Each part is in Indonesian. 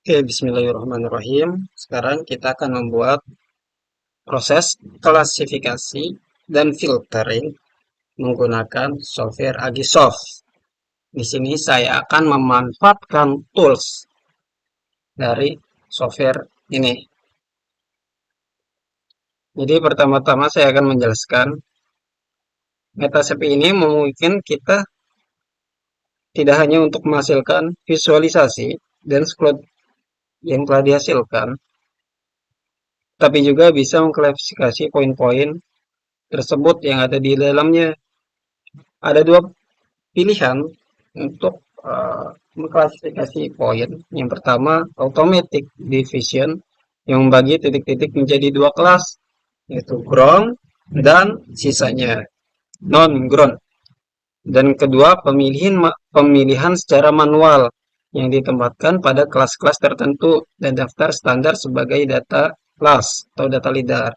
Oke, bismillahirrahmanirrahim. Sekarang kita akan membuat proses klasifikasi dan filtering menggunakan software Agisoft. Di sini saya akan memanfaatkan tools dari software ini. Jadi pertama-tama saya akan menjelaskan Metaset ini memungkinkan kita tidak hanya untuk menghasilkan visualisasi dan screen yang telah dihasilkan, tapi juga bisa mengklasifikasi poin-poin tersebut yang ada di dalamnya. Ada dua pilihan untuk mengklasifikasi poin. Yang pertama, automatic division yang membagi titik-titik menjadi dua kelas, yaitu ground dan sisanya non-ground. Dan kedua, pemilihan secara manual yang ditempatkan pada kelas-kelas tertentu dan daftar standar sebagai data class atau data leader.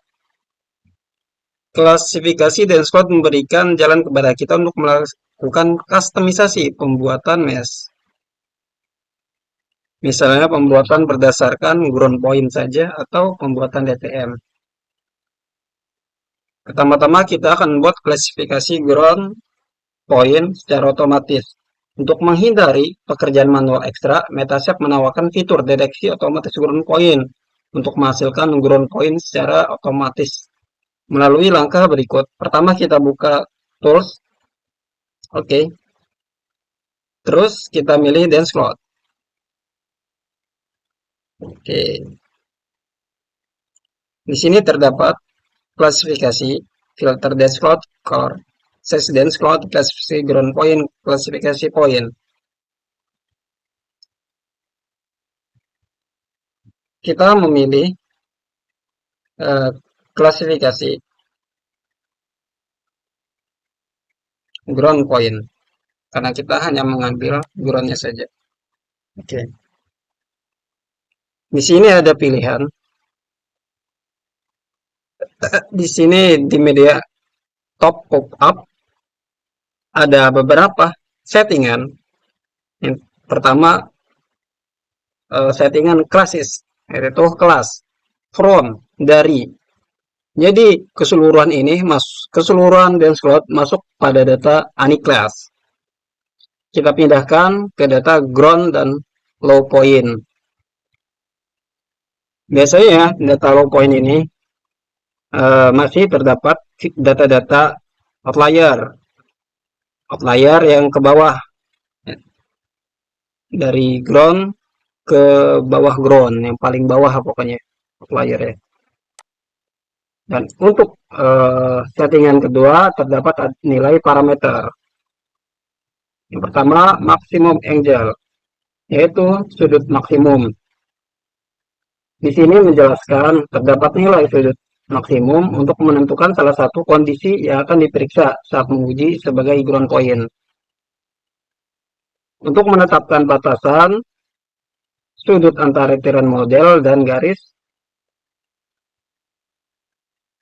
Klasifikasi dan squad memberikan jalan kepada kita untuk melakukan kustomisasi pembuatan mesh. Misalnya pembuatan berdasarkan ground point saja atau pembuatan DTM. Pertama-tama kita akan membuat klasifikasi ground point secara otomatis. Untuk menghindari pekerjaan manual ekstra, Metaset menawarkan fitur deteksi otomatis ground point untuk menghasilkan ground point secara otomatis melalui langkah berikut. Pertama kita buka tools. Oke. Terus kita milih dance cloud. Oke. Di sini terdapat klasifikasi, filter dance cloud, core, size dance cloud, klasifikasi ground point, klasifikasi point. Kita memilih klasifikasi ground point karena kita hanya mengambil groundnya saja. Oke. Di sini ada pilihan. Di sini di media top pop-up ada beberapa settingan. Yang pertama settingan klasis, yaitu kelas, from, dari. Jadi keseluruhan ini keseluruhan dance cloud masuk pada data uniclass. Kita pindahkan ke data ground dan low point. Biasanya data low point ini masih terdapat data-data outlier yang ke bawah, dari ground ke bawah ground, yang paling bawah pokoknya outlier ya. Dan untuk settingan kedua terdapat nilai parameter. Yang pertama maksimum angle, yaitu sudut maksimum. Di sini menjelaskan terdapat nilai sudut maksimum untuk menentukan salah satu kondisi yang akan diperiksa saat menguji sebagai ground point. Untuk menetapkan batasan sudut antara tiran model dan garis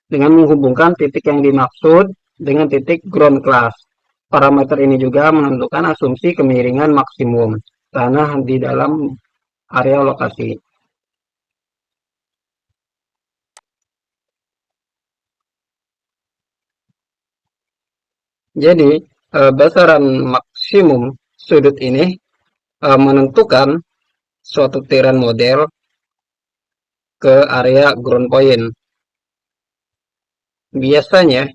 dengan menghubungkan titik yang dimaksud dengan titik ground class. Parameter ini juga menentukan asumsi kemiringan maksimum tanah di dalam area lokasi. Jadi, besaran maksimum sudut ini menentukan suatu tiran model ke area ground point. Biasanya,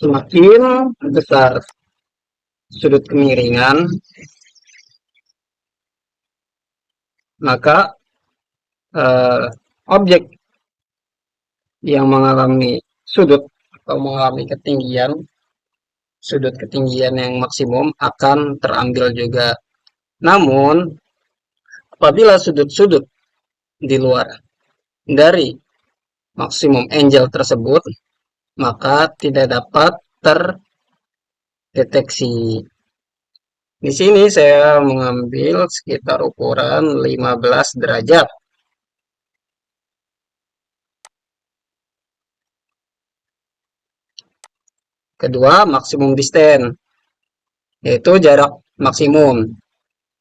semakin besar sudut kemiringan, maka objek yang mengalami sudut atau mengalami sudut ketinggian yang maksimum akan terambil juga. Namun, apabila sudut-sudut di luar dari maksimum angle tersebut, maka tidak dapat terdeteksi. Di sini saya mengambil sekitar ukuran 15 derajat. Kedua, maksimum distance, yaitu jarak maksimum.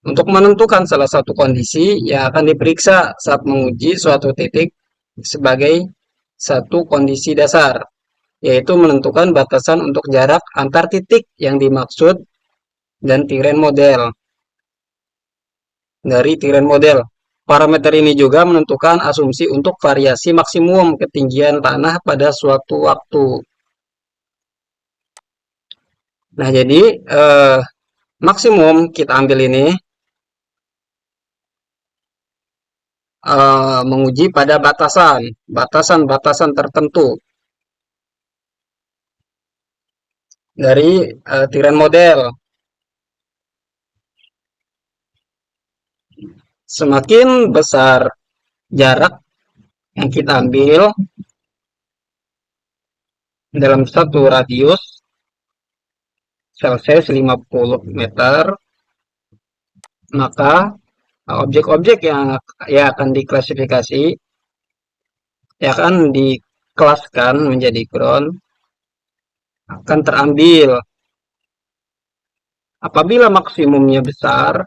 untuk menentukan salah satu kondisi yang akan diperiksa saat menguji suatu titik sebagai satu kondisi dasar, yaitu menentukan batasan untuk jarak antar titik yang dimaksud dan tiren model. Dari tiren model, parameter ini juga menentukan asumsi untuk variasi maksimum ketinggian tanah pada suatu waktu. Nah, jadi maksimum kita ambil ini menguji pada batasan tertentu dari tiren model. Semakin besar jarak yang kita ambil dalam satu radius Celsius 50 meter, maka objek-objek yang akan diklasifikasi, yang akan dikelaskan menjadi ground, akan terambil. Apabila maksimumnya besar,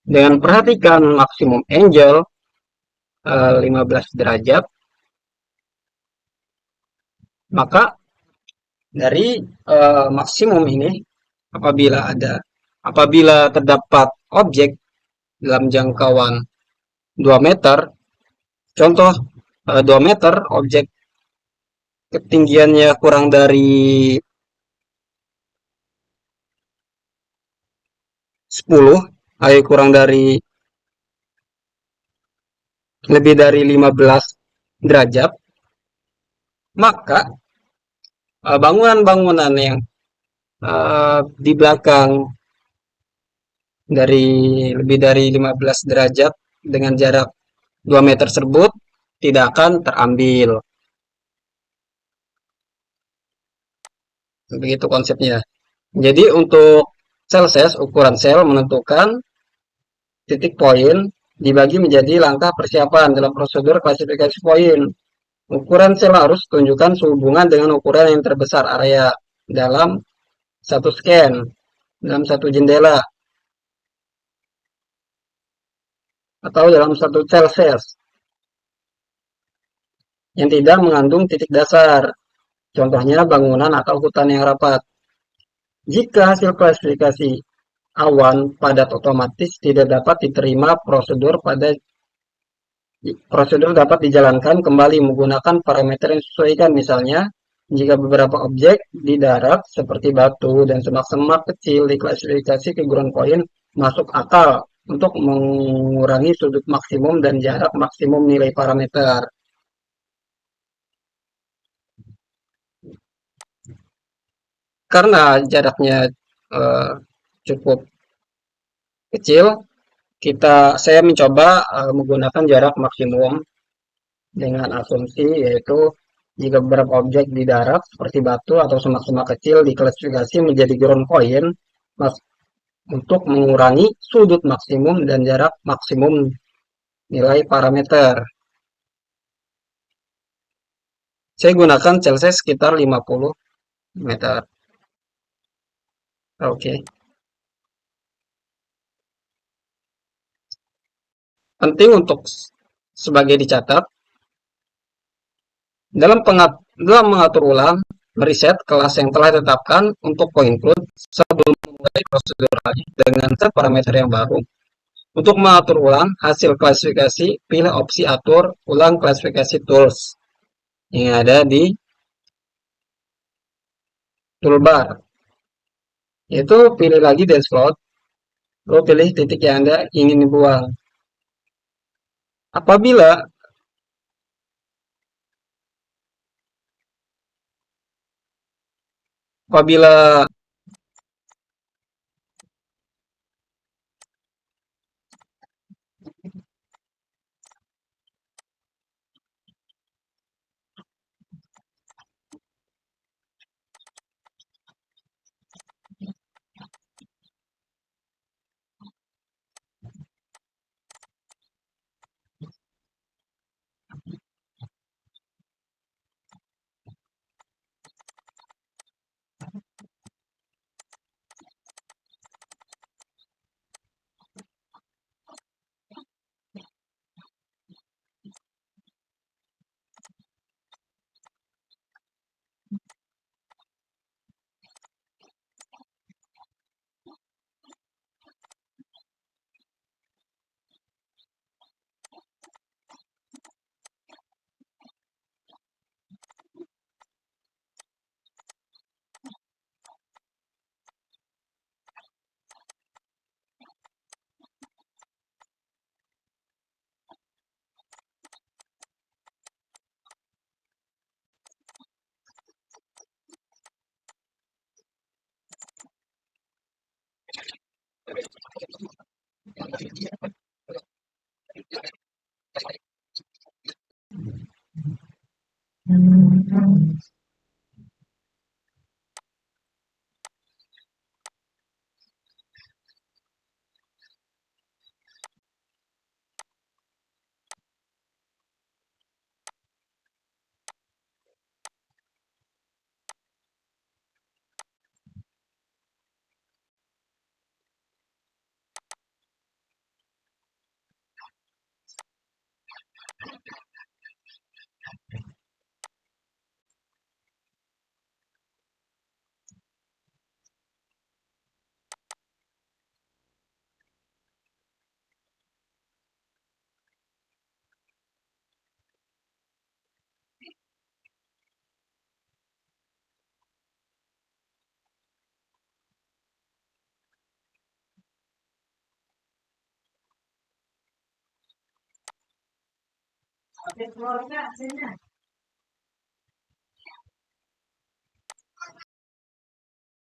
dengan perhatikan maksimum angle 15 derajat, maka dari maksimum ini, apabila terdapat objek dalam jangkauan 2 meter, contoh 2 meter, objek ketinggiannya kurang dari 10, kurang dari lebih dari 15 derajat, maka bangunan-bangunan yang di belakang dari lebih dari 15 derajat dengan jarak 2 meter tersebut tidak akan terambil. Begitu konsepnya. Jadi untuk Celsius, ukuran sel menentukan titik poin dibagi menjadi langkah persiapan dalam prosedur klasifikasi poin. Ukuran sel harus tunjukkan sehubungan dengan ukuran yang terbesar area dalam satu scan, dalam satu jendela, atau dalam satu Celsius yang tidak mengandung titik dasar. Contohnya bangunan atau hutan yang rapat. Jika hasil klasifikasi awan padat otomatis tidak dapat diterima, prosedur dapat dijalankan kembali menggunakan parameter yang disesuaikan. Misalnya, jika beberapa objek di darat seperti batu dan semak-semak kecil diklasifikasi ke ground point, masuk akal untuk mengurangi sudut maksimum dan jarak maksimum nilai parameter. Karena jaraknya eh, cukup kecil, saya mencoba menggunakan jarak maksimum dengan asumsi yaitu jika beberapa objek di darat seperti batu atau semak-semak kecil diklasifikasi menjadi ground point untuk mengurangi sudut maksimum dan jarak maksimum nilai parameter. Saya gunakan Celsius sekitar 50 meter. Oke. Penting untuk sebagai dicatat dalam mengatur ulang meriset kelas yang telah ditetapkan untuk poin cloud sebelum memulai prosedur lagi dengan set parameter yang baru. Untuk mengatur ulang hasil klasifikasi, pilih opsi atur ulang klasifikasi tools yang ada di toolbar. Itu pilih lagi dance float, lalu pilih titik yang Anda ingin dibuang. Apabila apabila